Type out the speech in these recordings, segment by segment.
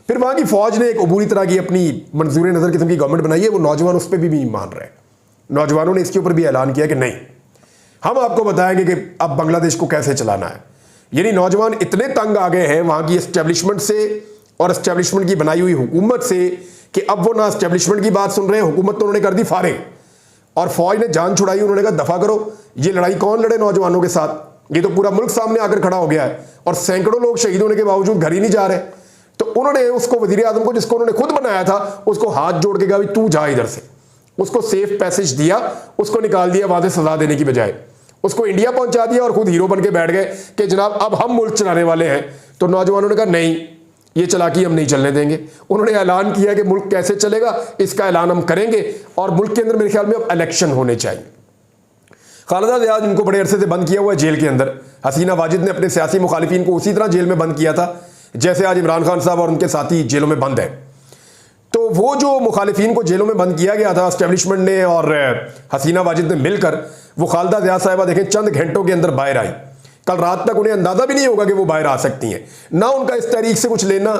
फिर वहां की फौज ने एक अबूरी तरह की अपनी मंजूर नजर किस्म की गवर्नमेंट बनाई है, वो नौजवान उस पर भी नहीं मान रहे। नौजवानों ने इसके ऊपर भी ऐलान किया कि नहीं, हम आपको बताएंगे कि अब बांग्लादेश को कैसे चलाना है। यानी नौजवान इतने तंग आ गए हैं वहां की एस्टेब्लिशमेंट से और एस्टेब्लिशमेंट की बनाई हुई हुकूमत से कि अब वो ना एस्टेब्लिशमेंट की बात सुन रहे हैं, हुकूमत तो उन्होंने कर दी फारिग और फौज ने जान छुड़ाई। उन्होंने कहा दफा करो, ये लड़ाई कौन लड़े नौजवानों के साथ, ये तो पूरा मुल्क सामने आकर खड़ा हो गया है और सैकड़ों लोग शहीद होने के बावजूद घर ही नहीं जा रहे। तो उन्होंने उसको वजीर आजम को, जिसको उन्होंने खुद बनाया था, उसको हाथ जोड़ के कहा तू जा इधर से, उसको सेफ पैसेज दिया, उसको निकाल दिया वहां से सजा देने की बजाय, उसको इंडिया पहुंचा दिया और खुद हीरो बन के बैठ गए कि जनाब अब हम मुल्क चलाने वाले हैं। तो नौजवानों ने कहा नहीं, ये चलाकी हम नहीं चलने देंगे। उन्होंने ऐलान किया कि मुल्क कैसे चलेगा इसका ऐलान हम करेंगे और मुल्क के अंदर मेरे ख्याल में अब इलेक्शन होने चाहिए। खालिदा जिया जिनको बड़े अरसे से बंद किया हुआ है जेल के अंदर, हसीना वाजिद ने अपने सियासी मुखालिफिन को उसी तरह जेल में बंद किया था जैसे आज इमरान खान साहब और उनके साथी जेलों में बंद है। तो वो जो मुखालिफिन को जेलों में बंद किया गया था एस्टेब्लिशमेंट ने और हसीना वाजिद ने मिलकर, वो खालिदा जिया साहिबा देखें चंद घंटों के अंदर बाहर आई। कल रात तक उन्हें अंदाजा भी नहीं होगा कि वो बाहर आ सकती हैं। ना उनका इस तहरीक से कुछ लेना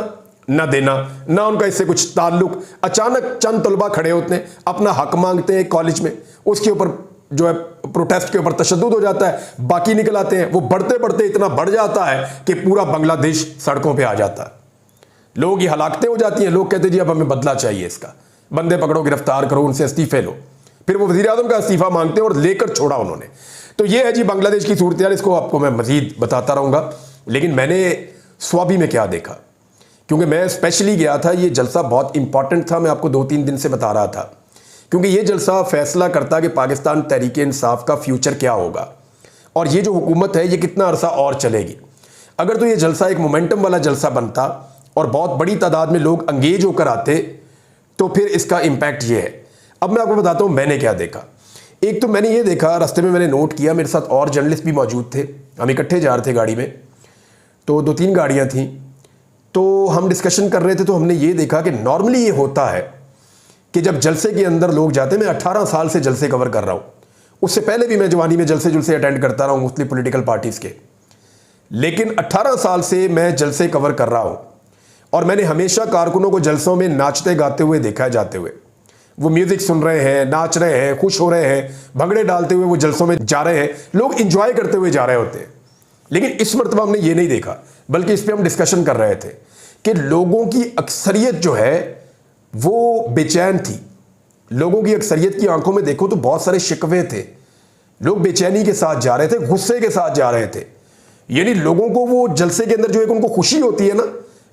ना देना, ना उनका इससे कुछ ताल्लुक। अचानक चंद तलबा खड़े होते हैं, अपना हक मांगते हैं कॉलेज में, उसके ऊपर जो है प्रोटेस्ट के ऊपर तशद्दुद हो जाता है, बाकी निकल आते हैं। वो बढ़ते बढ़ते इतना बढ़ जाता है कि पूरा बांग्लादेश सड़कों पर आ जाता है, लोगों की हलाकतें हो जाती हैं। लोग कहते हैं जी अब हमें बदला चाहिए, इसका बंदे पकड़ो, गिरफ्तार करो, उनसे इस्तीफे लो। फिर वो वज़ीर आज़म का इस्तीफा मांगते हैं और लेकर छोड़ा उन्होंने। तो ये है जी बांग्लादेश की सूरत हाल। इसको आपको मैं मजीद बताता रहूँगा, लेकिन मैंने स्वाबी में क्या देखा, क्योंकि मैं स्पेशली गया था, ये जलसा बहुत इंपॉर्टेंट था, मैं आपको 2-3 दिन से बता रहा था, क्योंकि ये जलसा फैसला करता कि पाकिस्तान तहरीक इंसाफ का फ्यूचर क्या होगा और ये जो हुकूमत है ये कितना अरसा और चलेगी। अगर तो ये जलसा एक मोमेंटम वाला जलसा बनता और बहुत बड़ी तादाद में लोग एंगेज होकर आते तो फिर इसका इम्पैक्ट ये है। अब मैं आपको बताता हूँ मैंने क्या देखा। एक तो मैंने ये देखा, रास्ते में मैंने नोट किया, मेरे साथ और जर्नलिस्ट भी मौजूद थे, हम इकट्ठे जा रहे थे गाड़ी में, तो 2-3 गाड़ियाँ थीं, तो हम डिस्कशन कर रहे थे। तो हमने ये देखा कि नॉर्मली ये होता है कि जब जलसे के अंदर लोग जाते हैं, मैं 18 साल से जलसे कवर कर रहा हूँ, उससे पहले भी मैं जवानी में जलसे जुलसे अटेंड करता रहा हूँ मुख्तलिफ पॉलिटिकल पार्टीज़ के, लेकिन 18 साल से मैं जलसे कवर कर रहा हूँ और मैंने हमेशा कारकुनों को जलसों में नाचते गाते हुए देखा है, जाते हुए। वो म्यूजिक सुन रहे हैं, नाच रहे हैं, खुश हो रहे हैं, भंगड़े डालते हुए वो जलसों में जा रहे हैं, लोग इंजॉय करते हुए जा रहे होते हैं। लेकिन इस मरतबा हमने ये नहीं देखा, बल्कि इस पर हम डिस्कशन कर रहे थे कि लोगों की अक्सरियत जो है वो बेचैन थी। लोगों की अक्सरियत की आंखों में देखो तो बहुत सारे शिकवे थे, लोग बेचैनी के साथ जा रहे थे, गुस्से के साथ जा रहे थे। यानी लोगों को वो जलसे के अंदर जो एक उनको खुशी होती है ना,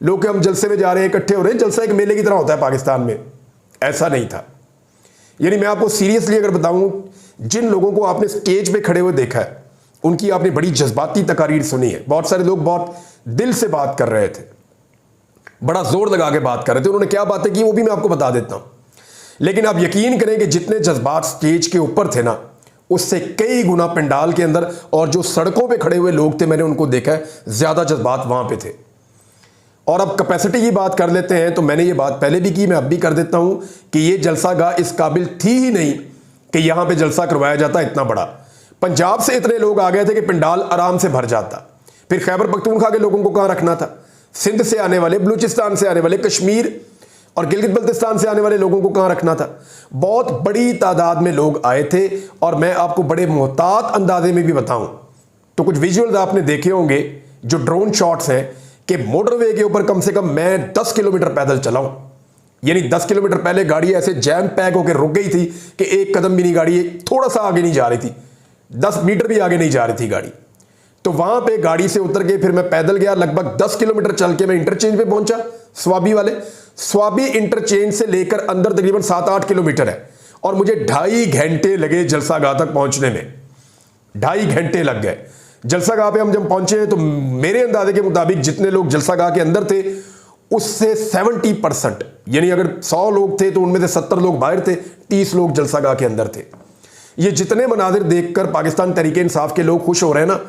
लोग कि हम जलसे में जा रहे हैं, इकट्ठे हो रहे हैं, जलसा एक मेले की तरह होता है पाकिस्तान में, ऐसा नहीं था। यानी मैं आपको सीरियसली अगर बताऊं, जिन लोगों को आपने स्टेज पे खड़े हुए देखा है उनकी आपने बड़ी जज्बाती तकारीर सुनी है। बहुत सारे लोग बहुत दिल से बात कर रहे थे, बड़ा जोर लगा के बात कर रहे थे। उन्होंने क्या बातें की वो भी मैं आपको बता देता हूं, लेकिन आप यकीन करें कि जितने जज्बात स्टेज के ऊपर थे ना, उससे कई गुना पंडाल के अंदर और जो सड़कों पर खड़े हुए लोग थे, मैंने उनको देखा है, ज्यादा जज्बात वहां पर थे। और अब कैपेसिटी की बात कर लेते हैं, तो मैंने ये बात पहले भी की, मैं अब भी कर देता हूं कि ये जलसा गाह इस काबिल थी ही नहीं कि यहां पे जलसा करवाया जाता इतना बड़ा। पंजाब से इतने लोग आ गए थे कि पंडाल आराम से भर जाता। फिर खैबर पख्तूनख्वा के लोगों को कहां रखना था, सिंध से आने वाले, बलूचिस्तान से आने वाले, कश्मीर और गिलगित बल्तिस्तान से आने वाले लोगों को कहां रखना था। बहुत बड़ी तादाद में लोग आए थे और मैं आपको बड़े मोहतात अंदाजे में भी बताऊं तो कुछ विजुअल्स आपने देखे होंगे जो ड्रोन शॉट्स हैं कि मोटरवे के ऊपर कम से कम मैं 10 किलोमीटर पैदल चलाऊं। यानी 10 किलोमीटर पहले गाड़ी ऐसे जैम पैक होकर रुक गई थी कि एक कदम भी नहीं, गाड़ी थोड़ा सा आगे नहीं जा रही थी, 10 मीटर भी आगे नहीं जा रही थी गाड़ी। तो वहां पे गाड़ी से उतर के फिर मैं पैदल गया, लगभग 10 किलोमीटर चल के मैं इंटरचेंज पे पहुंचा, स्वाबी वाले। स्वाबी इंटरचेंज से लेकर अंदर तकरीबन 7-8 किलोमीटर है और मुझे 2.5 घंटे लगे जलसा गाह तक पहुंचने में, 2.5 घंटे लग गए। जलसा गाह पे हम जब पहुंचे हैं तो मेरे अंदाजे के मुताबिक जितने लोग जलसा गाह के अंदर थे उससे 70%, यानी अगर 100 लोग थे तो उनमें से 70 लोग बाहर थे, 30 लोग जलसा गाह के अंदर थे। ये जितने मनाजिर देखकर पाकिस्तान तहरीक इंसाफ के लोग खुश हो रहे हैं ना